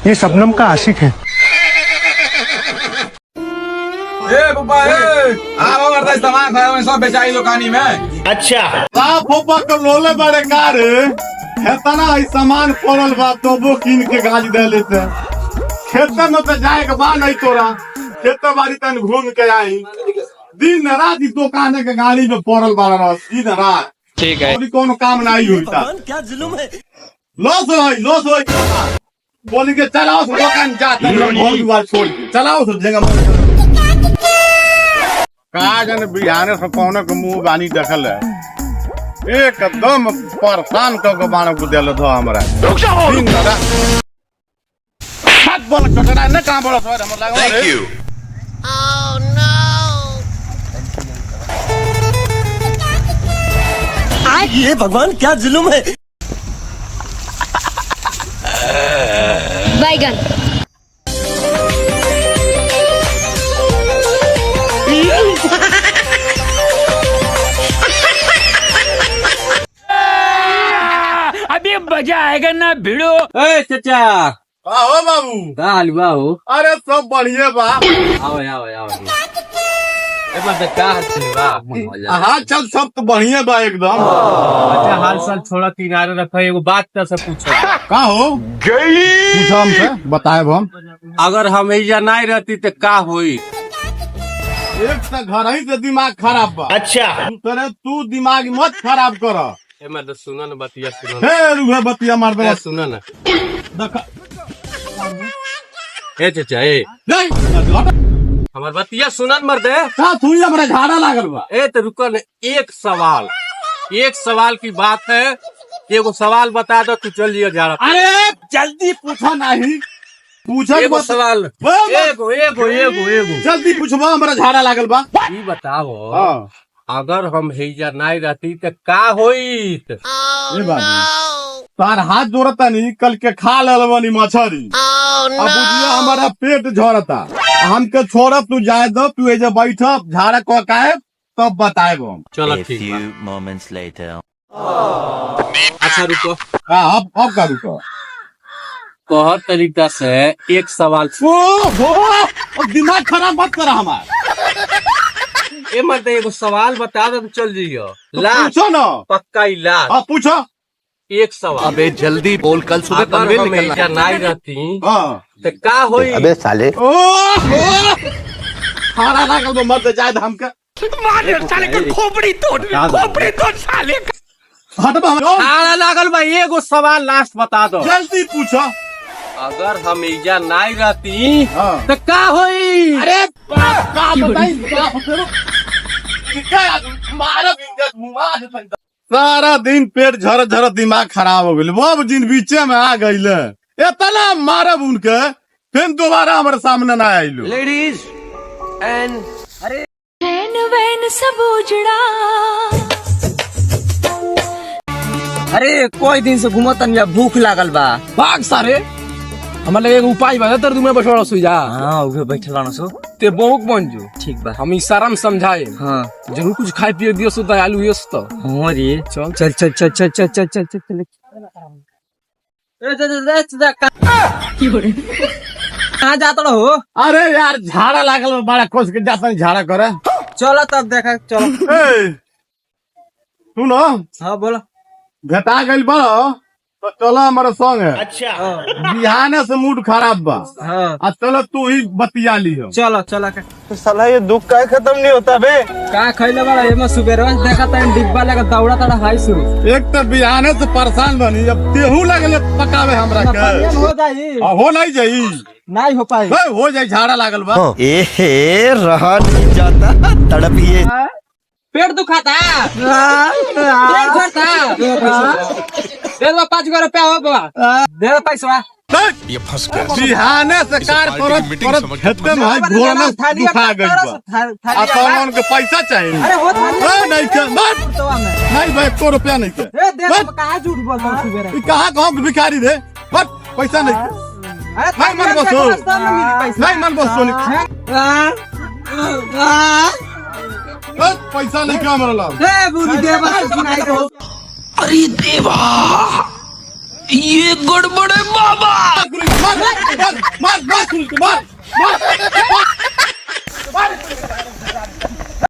ये शबनम का आशिक है। सामान सब बेचाई दुकानी में। अच्छा फोपा के लोले बड़े कार हेतना ही सामान पड़ल बा तो वो कीन के गाली दे लेते। खेते में तो जाए के बा नहीं तोरा, खेते बाड़ी तन घूम के आई दिन रात इस दुकान के गाड़ी में पड़ल बा रस दिन रात। ठीक है, अभी कोनो काम नहीं होता। क्या जुलुम है। लॉस होई बोली के चलाओ दुकान जाते बहुत बार छोड़ के चलाओ जगह कहा जाने बिहाने से कौन के मुंह बानी देखल है एकदम परेशान कर बाण को दिल दो हमरा दिन रात हाथ बोल कटरा न कहां बोल सर हम लगा थैंक यू। Oh no. ये भगवान क्या जुलुम है। बैगन अभी मजा आएगा ना भिड़ो। चाचा हो बाबू का हलवा हो? अरे सब बढ़िया बा। आओ हाँ चल सब तो बढ़िया बा एकदम। अच्छा हाल साल छोड़ा किनारे रखा एगो बात तो सब पूछो का हो पूछो हमसे बताए हम। अगर हम ऐजा नहीं रहती तो का होई? एक तो घर ही से दिमाग खराब बा। अच्छा दूसरे तू दिमाग मत खराब कर। मतलब सुनो ना बतिया सुनो हे रुहे बतिया मार दे सुनो ना देखा ए चाचा ए नहीं हमार बतिया सुनन मर दे का तू हमरा झाड़ा लागल बा। ए तो रुको न एक सवाल की बात है। एगो सवाल बता दो तू चल जियो जा रहा। अरे जल्दी पूछो नहीं पूछो एगो सवाल एगो जल्दी पूछबो हमरा झाड़ा लागल बा। ई बताओ हां अगर हम हैजा नहीं रहती तो का होइत? ये बाबू तार हाथ जोड़ता नहीं कल के खा लेलबनी मछरी। अब बुझिया हमारा पेट झड़ता हमके छोड़ब तू जाए दो तू एजे बैठब झाड़ा को काहे तब बताएब हम। चलो ठीक है। अच्छा रुको अब का रुको कह तरीका से एक सवाल ओ दिमाग खराब मत कर हमार। ए मत एगो सवाल बता दो तो चल जियो। पूछो ना पक्का इलाज। हाँ पूछो एक सवाल। अबे जल्दी बोल कल सुबह अगर हम ऐजा नहीं रहती हाँ तो का होई? अबे साले खाना लागल तो मर जाए हमके साले का खोपड़ी तोड़ साले का। हटबा हम खाना लागल भाई एगो सवाल लास्ट बता दो। जल्दी पूछो। अगर हम ऐजा नहीं रहती हाँ। तो का होई? अरे का बताई सारा दिन पेट झर झर दिमाग खराब हो गई वो दिन बीचे में आ गई इतना मारब उनके फिर दोबारा हमारे सामने ना आइलो। लेडीज एंड वैन सब उजड़ा। अरे कोई दिन से घूमत या भूख लागल बा। भाग सारे हमारे लगे उपाय बता तर तुम्हें बसवाड़ा सुई जा। हाँ उहे बैठल बानो सो। ते बहुक बन जो ठीक बा। हम इशारा में समझाए। हाँ जरूर कुछ खाए पिए दियो सो दयालु यस तो। हाँ रे चल चल चल चल चल चल चल चल चल कहाँ जाता हो? अरे यार झाड़ा लागल में बड़ा खोज के जाता झाड़ा करे। चलो तब देखा चलो। सुनो हाँ बोलो। भेटा गई बड़ो तो चलो हमारे संग है। अच्छा बिहाने से मूड खराब बा। हाँ आज चलो तू ही बतिया लियो। चलो चलो तो साला ये दुख का खत्म नहीं होता बे। का खैले बड़ा ये सुबह देखा था डिब्बा लगा दौड़ा तड़ा हाई सु। एक तो बिहाने से परेशान बनी अब तेहू लगले पकावे हमरा के हो जाई हो नहीं जाई नहीं हो पाई। हो जाई झाड़ा लागल बा। ए रहा नहीं जाता तड़पिए पेट दुखाता पेट झड़ता दे दो 5 रुपया हो बाबा दे दो पैसा। ये फंस गया। बिहाने से कार करत खेते में घोड़ा में दुखा गई बा। आ तो उनके पैसा चाहिए। अरे हो थाली नहीं के मत नहीं भाई 100 रुपया नहीं के ए दे दो कहां झूठ बोल रहा है सुबह। ई कहां गांव के भिखारी रे मत पैसा नहीं के। अरे नहीं मन बसो नहीं मन बसो पैसा नहीं क्या मरला। ए बुरी देवा सुनाई दो। अरे देवा ये गड़बड़ है बाबा। मार सुन के मार